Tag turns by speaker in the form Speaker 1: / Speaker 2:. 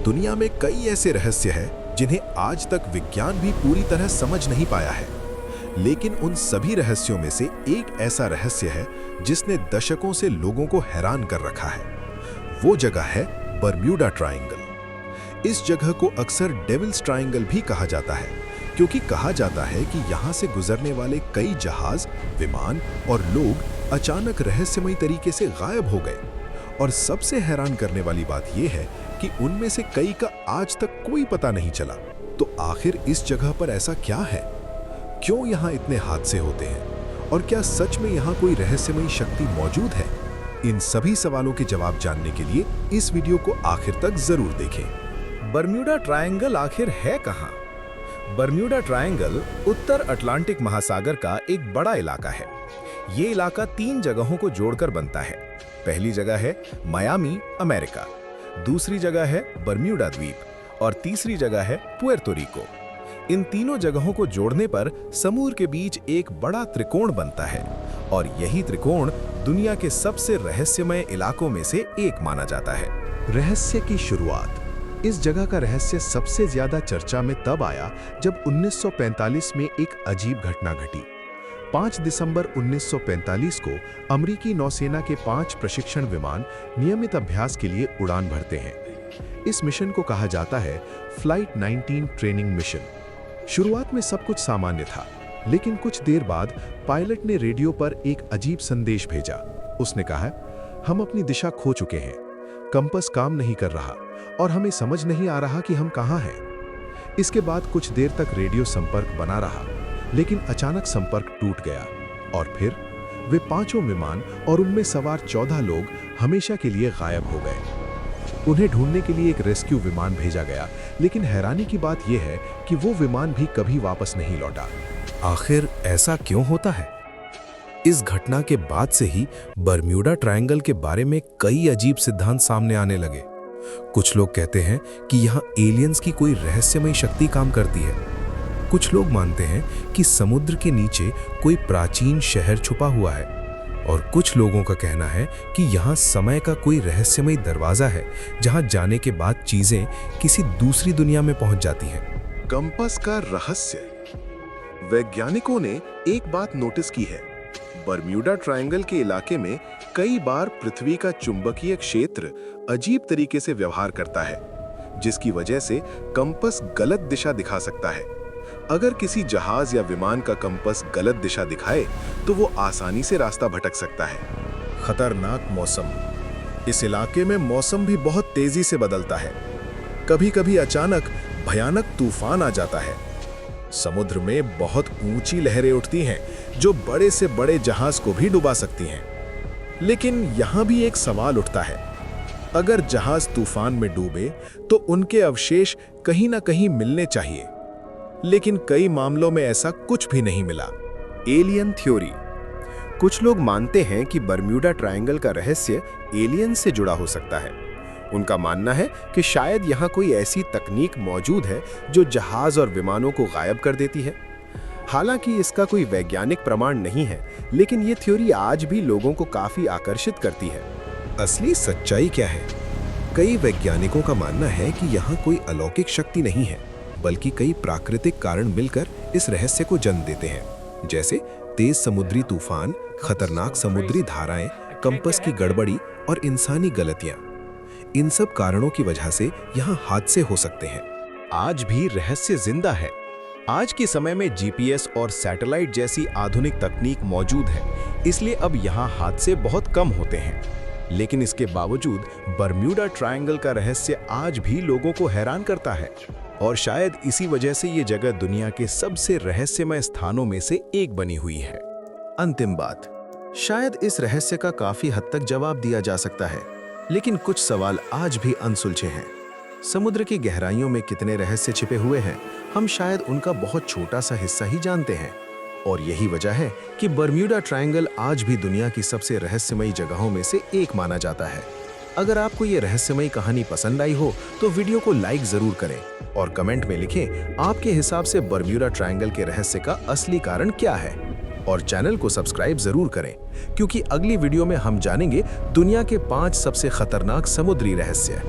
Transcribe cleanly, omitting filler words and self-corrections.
Speaker 1: दुनिया में कई ऐसे रहस्य हैं जिन्हें आज तक विज्ञान भी पूरी तरह समझ नहीं पाया है, लेकिन उन सभी रहस्यों में से एक ऐसा रहस्य है जिसने दशकों से लोगों को हैरान कर रखा है। वो जगह है बरम्यूडा ट्रायंगल। इस जगह को अक्सर डेविल्स ट्रायंगल भी कहा जाता है, क्योंकि कहा जाता है कि यहाँ से गुजरने वाले कई जहाज, विमान और लोग अचानक रहस्यमयी तरीके से गायब हो गए। और सबसे हैरान करने वाली बात यह है कि उनमें से कई का आज तक कोई पता नहीं चला। तो आखिर इस जगह पर ऐसा क्या है? क्यों यहाँ इतने हादसे होते हैं? और क्या सच में यहाँ कोई रहस्यमयी शक्ति मौजूद है? इन सभी सवालों के जवाब जानने के लिए इस वीडियो को आखिर तक जरूर देखें।
Speaker 2: बरम्यूडा ट्रायंगल आखिर है कहाँ? बरम्यूडा ट्रायंगल उत्तर अटलांटिक महासागर का एक बड़ा इलाका है। ये इलाका 3 जगहों को जोड़कर बनता है। पहली जगह है मायामी, अमेरिका, दूसरी जगह है बरम्यूडा द्वीप और तीसरी जगह है पुएर्तो रिको। इन तीनों जगहों को जोड़ने पर समुद्र के बीच एक बड़ा त्रिकोण बनता है और यही त्रिकोण दुनिया के सबसे रहस्यमय इलाकों में से एक माना जाता है।
Speaker 1: रहस्य की शुरुआत। इस जगह का रहस्य सबसे ज्यादा चर्चा में तब आया जब 1945 में एक अजीब घटना घटी। 5 दिसंबर 1945 को अमेरिकी नौसेना के 5 प्रशिक्षण विमान नियमित अभ्यास के लिए उड़ान भरते हैं। इस मिशन को कहा जाता है फ्लाइट 19 ट्रेनिंग मिशन। शुरुआत में सब कुछ सामान्य था, लेकिन कुछ देर बाद पायलट ने रेडियो पर एक अजीब संदेश भेजा। उसने कहा, हम अपनी दिशा खो चुके हैं, कंपास काम नहीं कर रहा और हमें समझ नहीं आ रहा कि हम कहाँ हैं। इसके बाद कुछ देर तक रेडियो संपर्क बना रहा, लेकिन अचानक संपर्क टूट गया और फिर वे 5 विमान और उनमें सवार 14 लोग हमेशा के लिए गायब हो गए। उन्हें ढूंढने के लिए एक रेस्क्यू विमान भेजा गया, लेकिन हैरानी की बात यह है कि वो विमान भी कभी वापस नहीं लौटा।
Speaker 2: आखिर ऐसा क्यों होता है? इस घटना के बाद से ही बरम्यूडा ट्रायंगल के बारे में कई अजीब सिद्धांत सामने आने लगे। कुछ लोग कहते हैं कि यहाँ एलियंस की कोई रहस्यमयी शक्ति काम करती है। कुछ लोग मानते हैं कि समुद्र के नीचे कोई प्राचीन शहर छुपा हुआ है और कुछ लोगों का कहना है कि यहाँ समय का कोई रहस्यमयी दरवाजा है, जहाँ जाने के बाद चीजें किसी दूसरी दुनिया में पहुंच जाती हैं।
Speaker 1: कंपास का रहस्य। वैज्ञानिकों ने एक बात नोटिस की है, बरम्यूडा ट्रायंगल के इलाके में कई बार पृथ्वी का चुंबकीय क्षेत्र अजीब तरीके से व्यवहार करता है, जिसकी वजह से कंपास गलत दिशा दिखा सकता है। अगर किसी जहाज या विमान का कंपास गलत दिशा दिखाए तो वो आसानी से रास्ता भटक सकता है।
Speaker 2: खतरनाक मौसम। इस इलाके में मौसम भी बहुत तेजी से बदलता है। कभी-कभी अचानक भयानक तूफान आ जाता है। समुद्र में बहुत ऊंची लहरें उठती हैं जो बड़े से बड़े जहाज को भी डुबा सकती हैं। लेकिन यहाँ भी एक सवाल उठता है, अगर जहाज तूफान में डूबे तो उनके अवशेष कहीं ना कहीं मिलने चाहिए, लेकिन कई मामलों में ऐसा कुछ भी नहीं मिला।
Speaker 3: Alien theory. कुछ लोग मानते हैं कि बरम्यूडा ट्रायंगल का रहस्य एलियन से जुड़ा हो सकता है। उनका मानना है कि शायद यहाँ कोई ऐसी तकनीक मौजूद है जो जहाज और विमानों को गायब कर देती है। हालांकि इसका कोई वैज्ञानिक प्रमाण नहीं है, लेकिन ये थ्योरी आज भी लोगों को काफी आकर्षित करती है।
Speaker 1: असली सच्चाई क्या है? कई वैज्ञानिकों का मानना है कि यहाँ कोई अलौकिक शक्ति नहीं है, बल्कि कई प्राकृतिक कारण मिलकर इस रहस्य को जन्म देते हैं, जैसे तेज समुद्री तूफान, खतरनाक समुद्री धाराएं, कंपास की गड़बड़ी और इंसानी गलतियां। इन सब कारणों की वजह से यहाँ हादसे हो सकते हैं।
Speaker 2: आज भी रहस्य जिंदा है। आज के समय में जीपीएस और सैटेलाइट जैसी आधुनिक तकनीक मौजूद है, इसलिए अब यहाँ हादसे बहुत कम होते हैं। लेकिन इसके बावजूद बरम्यूडा ट्रायंगल का रहस्य आज भी लोगों को हैरान करता है और शायद इसी वजह से ये जगह दुनिया के सबसे रहस्यमय स्थानों में से एक बनी हुई है।
Speaker 3: अंतिम बात, शायद इस रहस्य का काफी हद तक जवाब दिया जा सकता है, लेकिन कुछ सवाल आज भी अनसुलझे हैं। समुद्र की गहराइयों में कितने रहस्य छिपे हुए हैं, हम शायद उनका बहुत छोटा सा हिस्सा ही जानते हैं। और यही वजह है कि बरम्यूडा ट्रायंगल आज भी दुनिया की सबसे रहस्यमयी जगहों में से एक माना जाता है। अगर आपको ये रहस्यमयी कहानी पसंद आई हो तो वीडियो को लाइक जरूर करें और कमेंट में लिखें आपके हिसाब से बरम्यूडा ट्रायंगल के रहस्य का असली कारण क्या है। और चैनल को सब्सक्राइब जरूर करें, क्योंकि अगली वीडियो में हम जानेंगे दुनिया के 5 सबसे खतरनाक समुद्री रहस्य।